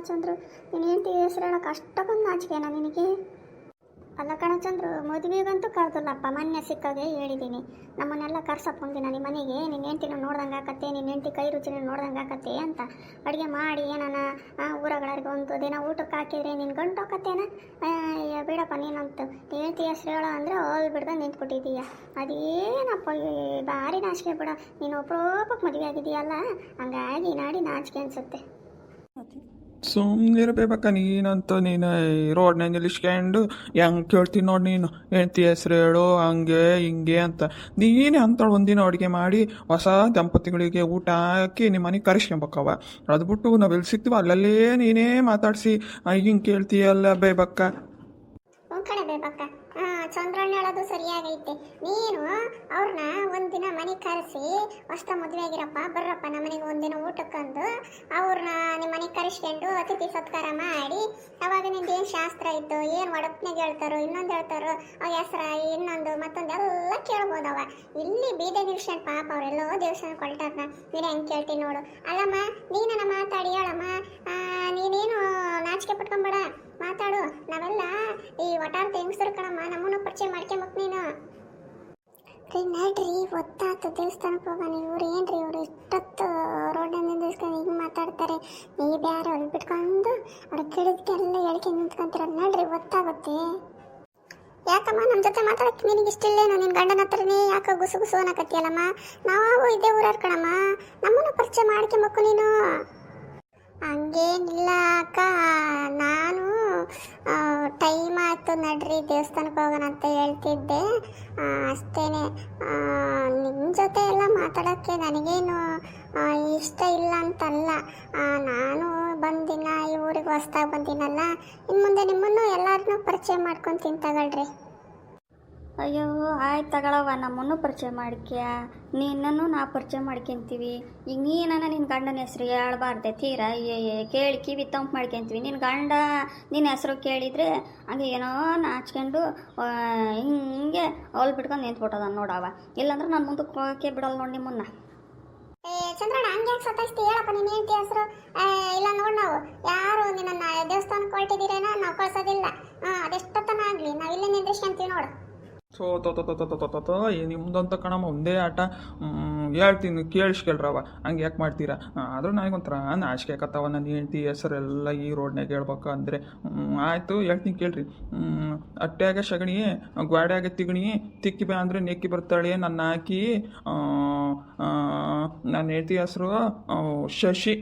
ಚಂದ್ರು, ನೀನು ಹೆಂಡತಿ ಹೆಸರು ಹೇಳೋಕೆ ಅಷ್ಟೊಂದು ನಾಚಿಕೆನಾ ನಿನಗೆ? ಅಲ್ಲ ಕಣ ಚಂದ್ರು, ಮದುವೆಗಂತೂ ಕರೆದಿಲ್ಲಪ್ಪ. ಮೊನ್ನೆ ಸಿಕ್ಕಾಗೆ ಹೇಳಿದ್ದೀನಿ, ನಮ್ಮನ್ನೆಲ್ಲ ಕರ್ಸಪ್ಪ ಒಂದಿನ ನಿಮ್ಮ ಮನೆಗೆ, ನಿನ್ನ ಹೆಂಡ್ತಿನ ನೋಡ್ದಂಗೆ ಆಕತ್ತೆ, ನಿನ್ನ ಹೆಂಡ್ತಿ ಕೈ ರುಚಿನ ನೋಡ್ದಂಗೆ ಆಕತ್ತೆ ಅಂತ ಅಡುಗೆ ಮಾಡಿ ಏನಾನ ಊರಗಳರಿಗೆ ಒಂದು ದಿನ ಊಟಕ್ಕೆ ಹಾಕಿದ್ರೆ ನಿನ್ನ ಗಂಟು ಹಾಕತ್ತೇನ? ಬಿಡಪ್ಪ ನೀನಂತ ಹೆಂಡ್ತಿ ಹೆಸರು ಹೇಳೋ ಅಂದರೆ ಹೋಗಿ ಬಿಡ್ದಂಗೆ ನಿಂತ್ಕೊಟ್ಟಿದ್ದೀಯ. ಅದೇನಪ್ಪ ಭಾರಿ ನಾಚಿಕೆ ಬಿಡ. ನೀನು ಒಬ್ಬೊಬ್ಬಕ್ಕೆ ಮದುವೆ ಆಗಿದೆಯಲ್ಲ, ಹಂಗಾಗಿ ನಾಡಿ ನಾಚಿಕೆ ಅನಿಸುತ್ತೆ. ಸುಮ್ಮನಿರಬೇಕ ನೀನಂತೂ. ನೀನು ರೋಡ್ನಾಗ ನಿಲ್ಲಿಸ್ಕೊಂಡು ಹೆಂಗೆ ಕೇಳ್ತೀನಿ ನೋಡಿ, ನೀನು ಹೆಂಡ್ತಿ ಹೆಸ್ರು ಹೇಳು ಹಂಗೆ ಹಿಂಗೆ ಅಂತ. ನೀನೇ ಅಂತೇಳಿ ಒಂದಿನ ಅಡುಗೆ ಮಾಡಿ ಹೊಸ ದಂಪತಿಗಳಿಗೆ ಊಟ ಹಾಕಿ ನಿಮ್ಮ ಮನೆಗೆ ಕರೆಸ್ಕೊಂಬಕ್ಕವ. ಅದು ಬಿಟ್ಟು ನಾವೆಲ್ಲಿ ಸಿಗ್ತೀವ ಅಲ್ಲಲ್ಲೇ ನೀನೇ ಮಾತಾಡಿಸಿ ಹಿಂಗೆ ಕೇಳ್ತೀಯಲ್ಲ ಬೇಬಕ್ಕ. ಕಡೆ ಬೇಬಕ್ಕ, ಚಂದ್ರಣ್ಣ ಹೇಳೋದು ಸರಿಯಾಗೈತೆ. ನೀನು ಅವ್ರನ್ನ ಒಂದಿನ ಮನೆಗೆ ಕರೆಸಿ, ಅಷ್ಟ ಮದುವೆ ಆಗಿರಪ್ಪ ಬರ್ರಪ್ಪ ನಮ್ಮ ಮನೆಗೆ ಒಂದಿನ ಊಟಕ್ಕಂದು ಅವ್ರನ್ನ ನಿಮ್ಮ ಮನೆಗೆ ಕರೆಸ್ಕೊಂಡು ಅತಿಥಿ ಸತ್ಕಾರ ಮಾಡಿ, ಅವಾಗ ನಿಂದು ಏನು ಶಾಸ್ತ್ರ ಇತ್ತು, ಏನು ಒಡಪ್ನಾಗ ಹೇಳ್ತಾರೋ ಇನ್ನೊಂದು ಹೇಳ್ತಾರೋ, ಅವ ಹೆಸ್ರ ಇನ್ನೊಂದು ಮತ್ತೊಂದೆಲ್ಲ ಕೇಳ್ಬೋದವ. ಇಲ್ಲಿ ಬೀದೆ ನಿಲ್ಸ್ಕೊಂಡು ಪಾಪ ಅವರೆಲ್ಲೋ ದೇವಸ್ಥಾನ ಕೊಲ್ಟಾರ್ನ ನೀನು ಹೆಂಗೆ ಕೇಳ್ತೀನಿ ನೋಡು. ಅಲ್ಲಮ್ಮ ನೀನನ್ನ ಮಾತಾಡಿ ಹೇಳಮ್ಮ, ನೀನೇನು ನಾಚಿಕೆ ಪಟ್ಕೊಂಬೇಡ, ಮಾತಾಡು. ನಾವೆಲ್ಲ ಈ ಒಟ್ಟಾರ್ಥ ಹೆಂಗಸರು ಕಣಮ್ಮ, ನಮ್ಮನ್ನು ಪರಿಚಯ ಮಾಡ್ಕೊಂಬಕ್ ನೀನು. ರೀ ನಡ್ರಿ, ಒತ್ತಾತು ದೇವಸ್ಥಾನಕ್ಕೆ ಹೋಗೋಣ. ಇವ್ರು ಏನ್ರಿ ಇವರು ಇಷ್ಟೊತ್ತು ರೋಡಲ್ಲಿ ನಿಂದಿಸ್ಕೊಂಡು ಹಿಂಗೆ ಮಾತಾಡ್ತಾರೆ, ನೀವು ಯಾರು ಅಲ್ಲಿ ಬಿಟ್ಕೊಂಡು ಅವ್ರ ಗಿಡದಕ್ಕೆಲ್ಲ ಹೇಳ್ಕೆ ನಿಂತ್ಕೊಂತೀರ. ನಡ್ರಿ, ಒತ್ತಾಗುತ್ತೆ. ಯಾಕಮ್ಮ ನಮ್ಮ ಜೊತೆ ಮಾತಾಡಕ್ಕೆ ನಿನಗೆ ಇಷ್ಟಿಲ್ಲೇನು? ನಿನ್ನ ಗಂಡನ ಹತ್ರನೇ ಯಾಕೆ ಗುಸು ಗುಸು ಅನ್ನಕತ್ತಿಯಲ್ಲಮ್ಮ? ನಾವು ಇದೇ ಊರಾರ್ ಕಣಮ್ಮ, ನಮ್ಮನ್ನು ಪರಿಚಯ ಮಾಡ್ಕೊಂಬಕ್ಕು ನೀನು. ಹಂಗೇನಿಲ್ಲ ಅಕ್ಕ, ನಾನು ಟೈಮ್ ಆಯಿತು ನಡ್ರಿ ದೇವಸ್ಥಾನಕ್ಕೆ ಹೋಗೋಣ ಅಂತ ಹೇಳ್ತಿದ್ದೆ ಅಷ್ಟೇನೆ. ನಿಮ್ಮ ಜೊತೆ ಎಲ್ಲ ಮಾತಾಡೋಕ್ಕೆ ನನಗೇನು ಇಷ್ಟ ಇಲ್ಲ ಅಂತಲ್ಲ, ನಾನು ಬಂದಿನ ಈ ಊರಿಗೆ ಹೊಸ್ದಾಗಿ ಬಂದಿನಲ್ಲ, ಇನ್ನು ಮುಂದೆ ನಿಮ್ಮನ್ನು ಎಲ್ಲರನ್ನೂ ಪರಿಚಯ ಮಾಡ್ಕೊತೀನಿ ತಗೊಳ್ರಿ. ಅಯ್ಯೋ ಆಯ್ತು ತಗೊಳವ, ನಮ್ಮನ್ನು ಪರಿಚಯ ಮಾಡ್ಕ್ಯ, ನಿನ್ನನ್ನು ನಾ ಪರಿಚಯ ಮಾಡ್ಕೊಂತೀವಿ. ಈಗ ನೀನನ್ನ ನಿನ್ನ ಗಂಡನ ಹೆಸ್ರು ಹೇಳ್ಬಾರ್ದೆ ತೀರಾ ಕೇಳಿ ಕಿವಿ ತಂಪು ಮಾಡ್ಕೊಂತೀವಿ. ನಿನ್ನ ಗಂಡ ನಿನ್ನ ಹೆಸರು ಕೇಳಿದರೆ ಹಂಗೆ ಏನೋ ನಾಚ್ಕೊಂಡು ಹಿಂಗೆ ಅವಳು ಬಿಟ್ಕೊಂಡು ನಿಂತ್ಬಿಟ್ಟದ ನೋಡವ. ಇಲ್ಲಾಂದ್ರೆ ನಾನು ಮುಂದಕ್ಕೆ ಹೋಗೋಕ್ಕೆ ಬಿಡಲ್ಲ ನೋಡಿ ನಿಮ್ಮನ್ನ. ಚಂದ್ರಣ್ಣ ಹಂಗೆ ಯಾಕೆ ಸತಾಯಿಸ್ತಿ? ಹೇಳಪ್ಪ ನಿನ್ನ ಹೆಂಡತಿ ಹೆಸರು. ಇಲ್ಲ ನೋಡಿ, ನಾವು ಯಾರು ನಿನ್ನನ್ನು ದೇವಸ್ಥಾನಕ್ಕೆ ಹೊರಟಿದ್ದೀರೇನೋ ನಾವು ಕಳ್ಸೋದಿಲ್ಲ. ಅದೆಷ್ಟೊತ್ತನ ಆಗಲಿ ನಾವು ಇಲ್ಲೇ ನಿಂದ್ರಿಸ್ಕೊಂತೀವಿ ನೋಡು. ಸೊ ನಿಮ್ದಂತ ಕಣಮ್ಮ ಒಂದೇ ಆಟ. ಹೇಳ್ತೀನಿ ಕೇಳಿಸ್ಕೊಳ್ರವ, ಹಂಗೆ ಯಾಕೆ ಮಾಡ್ತೀರಾ? ಆದರೂ ನನಗೊಂಥರ ನಾಚಿಕೆ ಆಕತ್ತವ. ನನ್ನ ಹೆಂಡ್ತಿ ಹೆಸರೆಲ್ಲ ಈ ರೋಡ್ನಾಗ ಹೇಳ್ಬೇಕು ಅಂದರೆ. ಆಯಿತು ಹೇಳ್ತೀನಿ ಕೇಳ್ರಿ. ಅಟ್ಟ್ಯಾಗ ಸಗಣಿ ಗ್ವಾಡ್ಯಾಗ ತಿಗಣಿ, ತಿಕ್ಕಿ ಬಾ ಅಂದರೆ ನೆಕ್ಕಿ ಬರ್ತಾಳೆ ನನ್ನ ಹಾಕಿ. ನನ್ನ ಹೆಂಡ್ತಿ ಹೆಸರು ಶಶಿ.